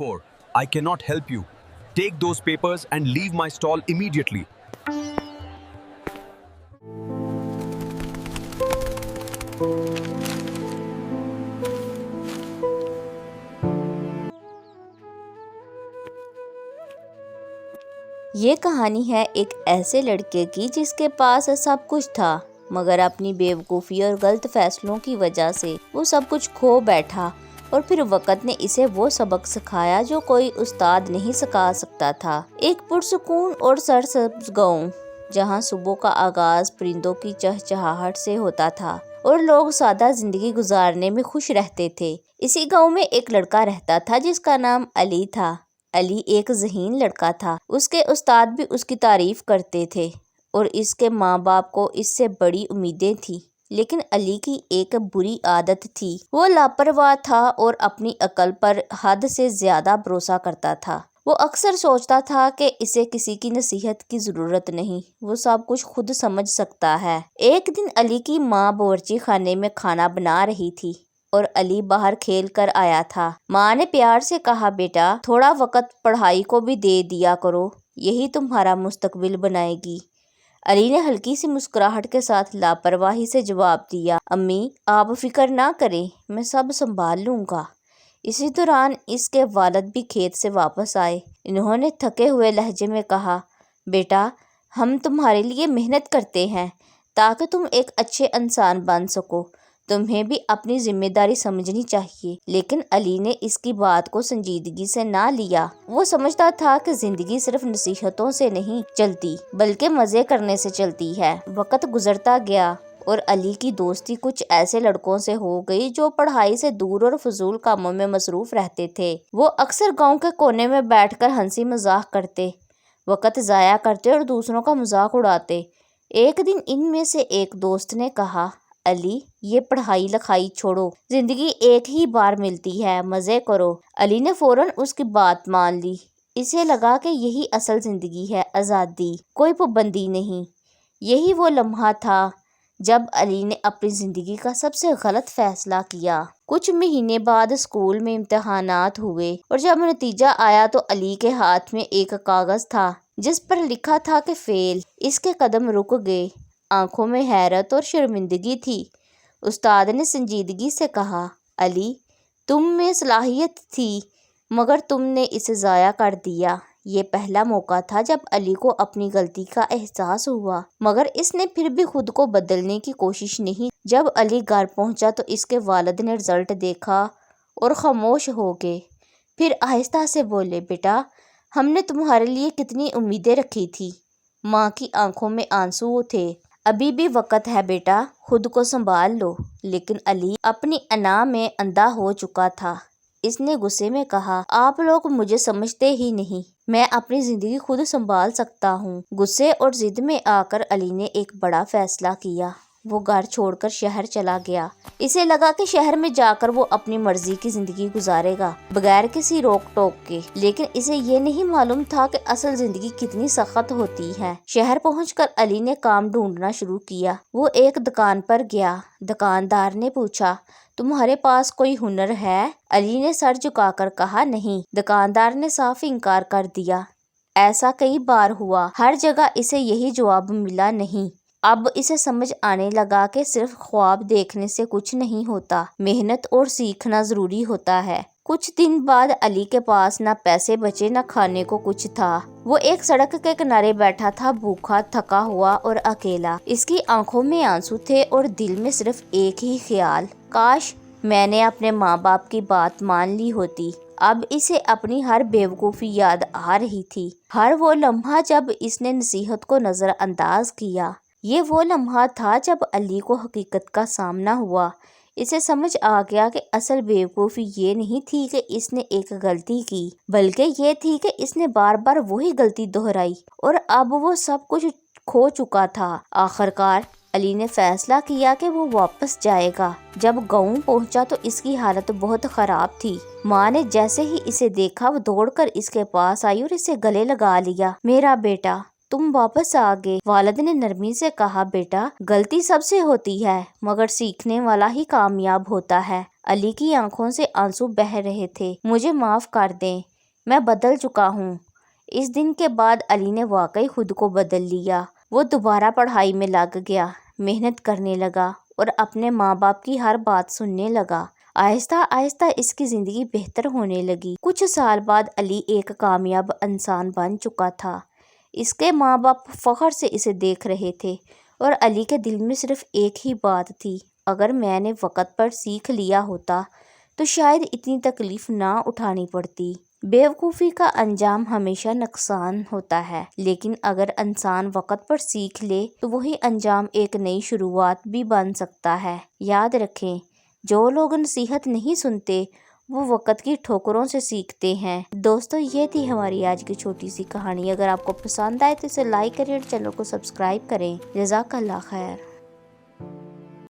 before. I cannot help you. Take those papers and leave my stall immediately. یہ کہانی ہے ایک ایسے لڑکے کی جس کے پاس سب کچھ تھا، مگر اپنی بیوقوفی اور غلط فیصلوں کی وجہ سے وہ سب کچھ کھو بیٹھا، اور پھر وقت نے اسے وہ سبق سکھایا جو کوئی استاد نہیں سکھا سکتا تھا۔ ایک پرسکون اور سرسبز گاؤں، جہاں صبح کا آغاز پرندوں کی چہچہاہٹ سے ہوتا تھا اور لوگ سادہ زندگی گزارنے میں خوش رہتے تھے۔ اسی گاؤں میں ایک لڑکا رہتا تھا جس کا نام علی تھا۔ علی ایک ذہین لڑکا تھا، اس کے استاد بھی اس کی تعریف کرتے تھے اور اس کے ماں باپ کو اس سے بڑی امیدیں تھیں۔ لیکن علی کی ایک بری عادت تھی، وہ لاپرواہ تھا اور اپنی عقل پر حد سے زیادہ بھروسہ کرتا تھا۔ وہ اکثر سوچتا تھا کہ اسے کسی کی نصیحت کی ضرورت نہیں، وہ سب کچھ خود سمجھ سکتا ہے۔ ایک دن علی کی ماں باورچی خانے میں کھانا بنا رہی تھی اور علی باہر کھیل کر آیا تھا۔ ماں نے پیار سے کہا، بیٹا تھوڑا وقت پڑھائی کو بھی دے دیا کرو، یہی تمہارا مستقبل بنائے گی۔ علی نے ہلکی سی مسکراہٹ کے ساتھ لاپرواہی سے جواب دیا، امی آپ فکر نہ کریں، میں سب سنبھال لوں گا۔ اسی دوران اس کے والد بھی کھیت سے واپس آئے۔ انہوں نے تھکے ہوئے لہجے میں کہا، بیٹا ہم تمہارے لیے محنت کرتے ہیں تاکہ تم ایک اچھے انسان بن سکو، تمہیں بھی اپنی ذمہ داری سمجھنی چاہیے۔ لیکن علی نے اس کی بات کو سنجیدگی سے نہ لیا۔ وہ سمجھتا تھا کہ زندگی صرف نصیحتوں سے نہیں چلتی بلکہ مزے کرنے سے چلتی ہے۔ وقت گزرتا گیا اور علی کی دوستی کچھ ایسے لڑکوں سے ہو گئی جو پڑھائی سے دور اور فضول کاموں میں مصروف رہتے تھے۔ وہ اکثر گاؤں کے کونے میں بیٹھ کر ہنسی مذاق کرتے، وقت ضائع کرتے اور دوسروں کا مذاق اڑاتے۔ ایک دن ان میں سے ایک دوست نے کہا، علی یہ پڑھائی لکھائی چھوڑو، زندگی ایک ہی بار ملتی ہے، مزے کرو۔ علی نے فوراً اس کی بات مان لی۔ اسے لگا کہ یہی اصل زندگی ہے، آزادی، کوئی پابندی نہیں۔ یہی وہ لمحہ تھا جب علی نے اپنی زندگی کا سب سے غلط فیصلہ کیا۔ کچھ مہینے بعد اسکول میں امتحانات ہوئے اور جب نتیجہ آیا تو علی کے ہاتھ میں ایک کاغذ تھا جس پر لکھا تھا کہ فیل۔ اس کے قدم رک گئے، آنکھوں میں حیرت اور شرمندگی تھی۔ استاد نے سنجیدگی سے کہا، علی تم میں صلاحیت تھی مگر تم نے اسے ضائع کر دیا۔ یہ پہلا موقع تھا جب علی کو اپنی غلطی کا احساس ہوا، مگر اس نے پھر بھی خود کو بدلنے کی کوشش نہیں۔ جب علی گھر پہنچا تو اس کے والد نے رزلٹ دیکھا اور خاموش ہو گئے۔ پھر آہستہ سے بولے، بیٹا ہم نے تمہارے لیے کتنی امیدیں رکھی تھی۔ ماں کی آنکھوں میں آنسو تھے۔ ابھی بھی وقت ہے بیٹا، خود کو سنبھال لو۔ لیکن علی اپنی انا میں اندھا ہو چکا تھا۔ اس نے غصے میں کہا، آپ لوگ مجھے سمجھتے ہی نہیں، میں اپنی زندگی خود سنبھال سکتا ہوں۔ غصے اور ضد میں آ کر علی نے ایک بڑا فیصلہ کیا۔ وہ گھر چھوڑ کر شہر چلا گیا۔ اسے لگا کہ شہر میں جا کر وہ اپنی مرضی کی زندگی گزارے گا، بغیر کسی روک ٹوک کے۔ لیکن اسے یہ نہیں معلوم تھا کہ اصل زندگی کتنی سخت ہوتی ہے۔ شہر پہنچ کر علی نے کام ڈھونڈنا شروع کیا۔ وہ ایک دکان پر گیا۔ دکاندار نے پوچھا، تمہارے پاس کوئی ہنر ہے؟ علی نے سر جھکا کر کہا، نہیں۔ دکاندار نے صاف انکار کر دیا۔ ایسا کئی بار ہوا، ہر جگہ اسے یہی جواب ملا، نہیں۔ اب اسے سمجھ آنے لگا کہ صرف خواب دیکھنے سے کچھ نہیں ہوتا، محنت اور سیکھنا ضروری ہوتا ہے۔ کچھ دن بعد علی کے پاس نہ پیسے بچے نہ کھانے کو کچھ تھا۔ وہ ایک سڑک کے کنارے بیٹھا تھا، بھوکا، تھکا ہوا اور اکیلا۔ اس کی آنکھوں میں آنسو تھے اور دل میں صرف ایک ہی خیال، کاش میں نے اپنے ماں باپ کی بات مان لی ہوتی۔ اب اسے اپنی ہر بیوقوفی یاد آ رہی تھی، ہر وہ لمحہ جب اس نے نصیحت کو نظر انداز کیا۔ یہ وہ لمحہ تھا جب علی کو حقیقت کا سامنا ہوا۔ اسے سمجھ آ گیا کہ اصل بیوقوفی یہ نہیں تھی کہ اس نے ایک غلطی کی، بلکہ یہ تھی کہ اس نے بار بار وہی غلطی دہرائی اور اب وہ سب کچھ کھو چکا تھا۔ آخرکار علی نے فیصلہ کیا کہ وہ واپس جائے گا۔ جب گاؤں پہنچا تو اس کی حالت بہت خراب تھی۔ ماں نے جیسے ہی اسے دیکھا وہ دوڑ کر اس کے پاس آئی اور اسے گلے لگا لیا، میرا بیٹا تم واپس آ گئے۔ والد نے نرمی سے کہا، بیٹا غلطی سب سے ہوتی ہے مگر سیکھنے والا ہی کامیاب ہوتا ہے۔ علی کی آنکھوں سے آنسو بہہ رہے تھے۔ مجھے معاف کر دیں، میں بدل چکا ہوں۔ اس دن کے بعد علی نے واقعی خود کو بدل لیا۔ وہ دوبارہ پڑھائی میں لگ گیا، محنت کرنے لگا اور اپنے ماں باپ کی ہر بات سننے لگا۔ آہستہ آہستہ اس کی زندگی بہتر ہونے لگی۔ کچھ سال بعد علی ایک کامیاب انسان بن چکا تھا۔ اس کے ماں باپ فخر سے اسے دیکھ رہے تھے اور علی کے دل میں صرف ایک ہی بات تھی، اگر میں نے وقت پر سیکھ لیا ہوتا تو شاید اتنی تکلیف نہ اٹھانی پڑتی۔ بیوقوفی کا انجام ہمیشہ نقصان ہوتا ہے، لیکن اگر انسان وقت پر سیکھ لے تو وہی انجام ایک نئی شروعات بھی بن سکتا ہے۔ یاد رکھیں، جو لوگ نصیحت نہیں سنتے وہ وقت کی ٹھوکروں سے سیکھتے ہیں۔ دوستو، یہ تھی ہماری آج کی چھوٹی سی کہانی۔ اگر آپ کو پسند آئے تو اسے لائک کریں اور چینل کو سبسکرائب کریں۔ جزاک اللہ خیر۔